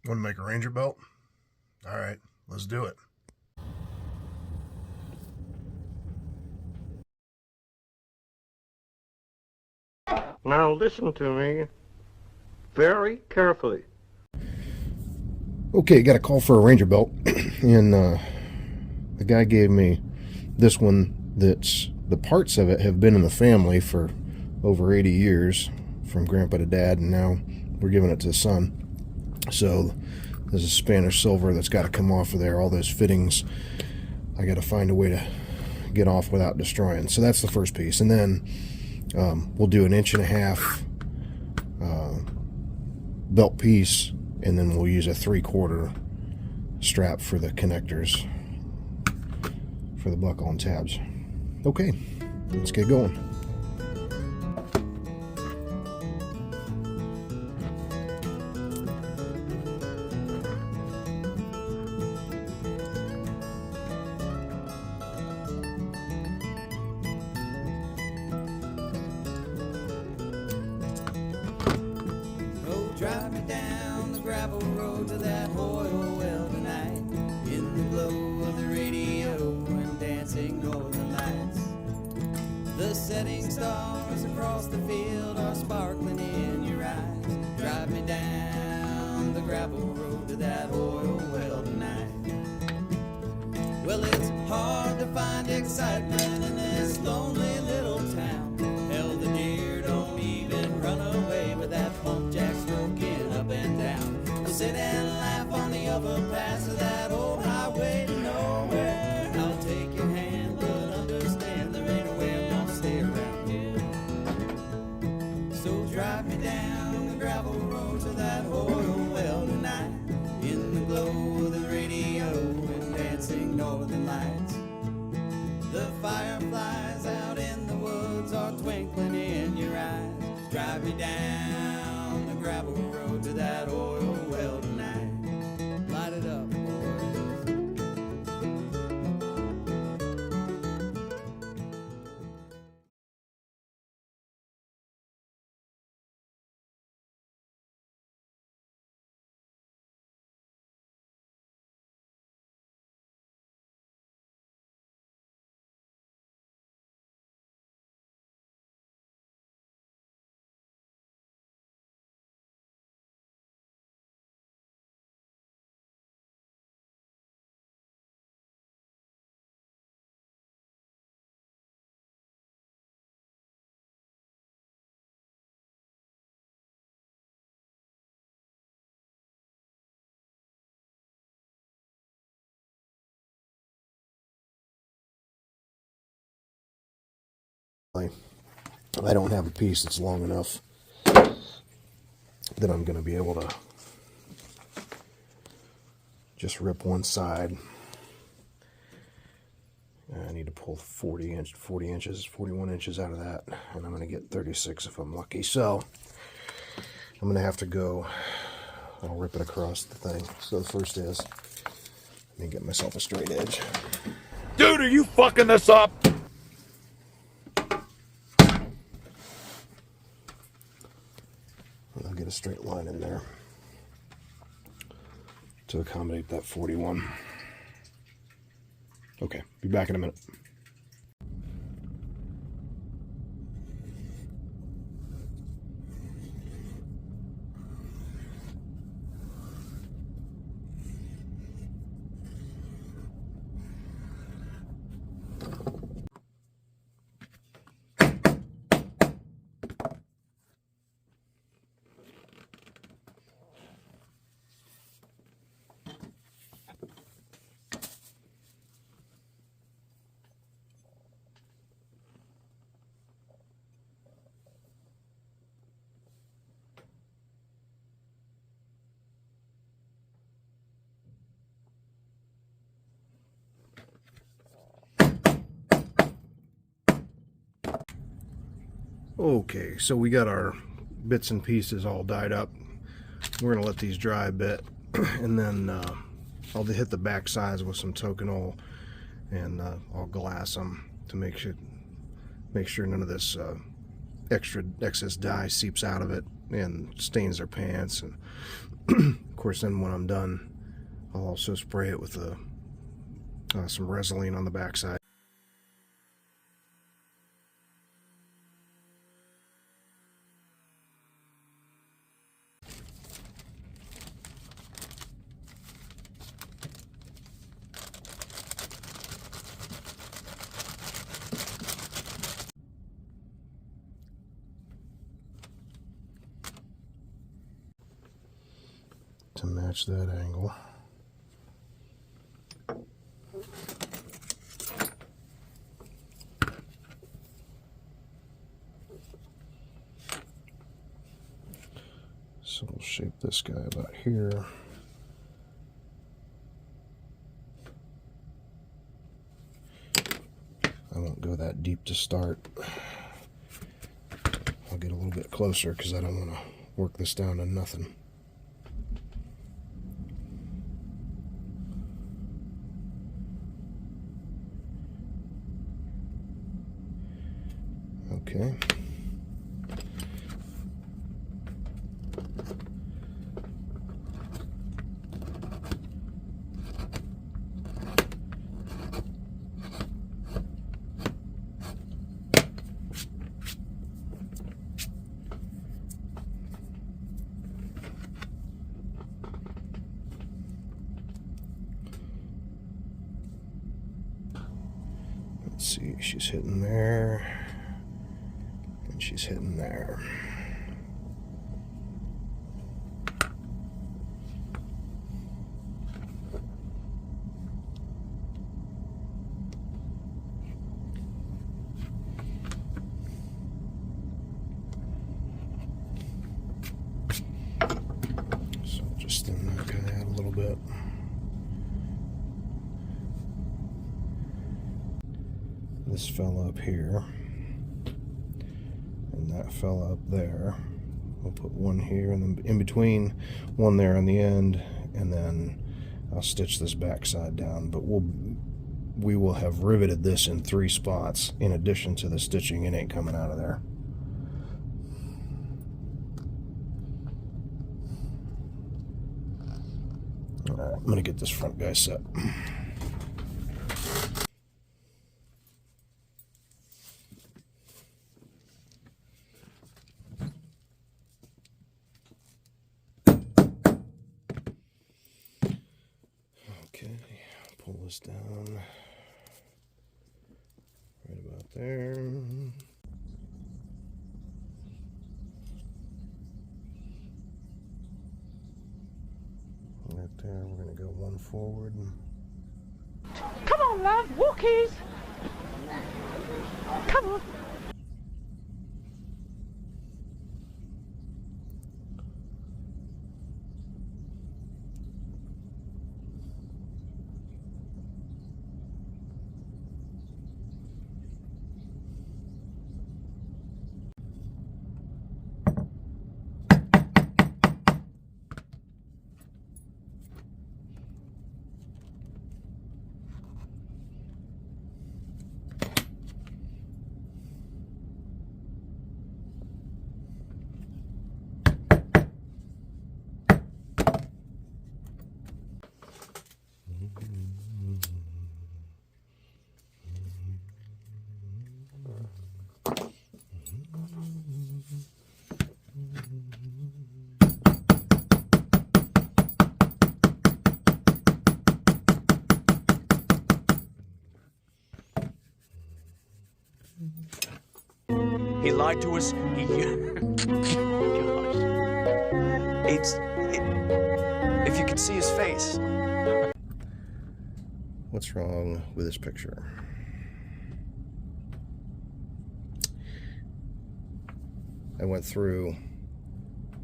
Want to make a Ranger belt? All right, let's do it. Now listen to me very carefully. Okay, got a call for a Ranger belt, and the guy gave me this one that's, the parts of it have been in the family for over 80 years, from grandpa to dad, and now we're giving it to the son. So there's a Spanish silver that's got to come off of there. All those fittings, I got to find a way to get off without destroying. So that's the first piece, and then we'll do an 1.5 inch belt piece, and then we'll use a 3/4 strap for the connectors for the buckle and tabs. Okay, let's get going. Drive me down the gravel road to that oil well tonight, in the glow of the radio and dancing northern lights. The setting stars across the field are sparkling in your eyes. Drive me down the gravel road to that oil well tonight. Well, it's hard to find excitement in this lonely little town. Hell, the deer don't even run away with that pump jack stroking up and down. We'll sit and laugh on the overpass of that old highway to nowhere. I'll take your hand, but understand there ain't a way I'm gonna stay around here. So drive me down the gravel road to that oil well tonight, in the glow of the radio and dancing northern lights. The fireflies out in the woods are twinkling in your eyes. Drive me down the gravel road to that oil well tonight. Light it up, boys. I don't have a piece that's long enough that I'm going to be able to just rip one side. I need to pull 40 inches, 41 inches out of that, and I'm going to get 36 if I'm lucky. So I'm going to have to go, I'll rip it across the thing. So the first is, let me get myself a straight edge. Dude, are you fucking this up? I'll get a straight line in there to accommodate that 41. Okay, be back in a minute. Okay, so we got our bits and pieces all dyed up. We're going to let these dry a bit, and then I'll hit the back sides with some token oil, and I'll glass them to make sure none of this excess dye seeps out of it and stains their pants. And of course, then when I'm done, I'll also spray it with some Resolene on the backside. To match that angle. So we'll shape this guy about here. I won't go that deep to start. I'll get a little bit closer because I don't want to work this down to nothing. Okay. Let's see, she's hitting there. And she's hitting there. So just thin that guy out a little bit. This fella up here. That fell up there. We'll put one here and then in between, one there on the end, and then I'll stitch this backside down. But we will have riveted this in 3 spots in addition to the stitching. It ain't coming out of there. All right, I'm gonna get this front guy set. Okay, pull this down right about there. Right there, we're going to go one forward. Come on, love, walkies! Come on! He lied to us. If you could see his face. What's wrong with this picture? I went through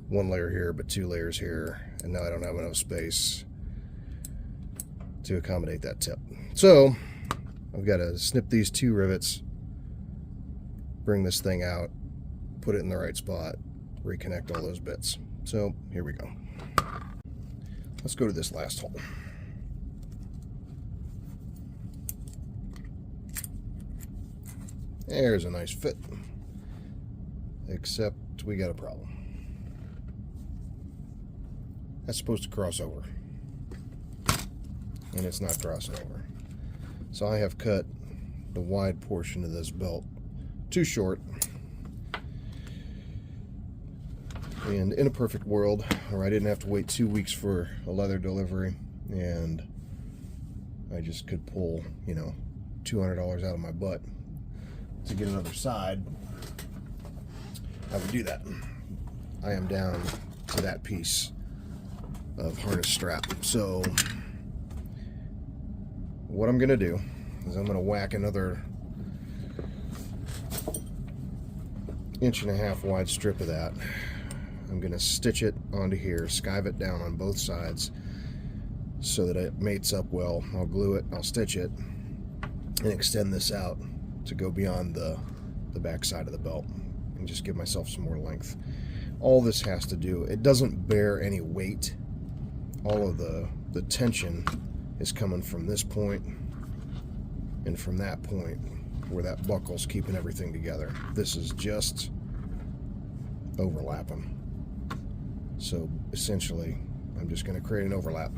1 layer here, but 2 layers here, and now I don't have enough space to accommodate that tip. So I've got to snip these 2 rivets, bring this thing out, put it in the right spot, reconnect all those bits. So here we go. Let's go to this last hole. There's a nice fit, except we got a problem. that's supposed to cross over. And it's not crossing over. So I have cut the wide portion of this belt too short. And in a perfect world, where I didn't have to wait 2 weeks for a leather delivery, and I just could pull, you know, $200 out of my butt to get another side, I would do that. I am down to that piece of harness strap. So what I'm gonna do is I'm gonna whack another 1.5 inch wide strip of that. I'm gonna stitch it onto here, skive it down on both sides so that it mates up well. I'll glue it, I'll stitch it, and extend this out to go beyond the back side of the belt and just give myself some more length. All this has to do, it doesn't bear any weight. All of the tension is coming from this point and from that point where that buckle's keeping everything together. This is just overlapping. So essentially, I'm just going to create an overlap.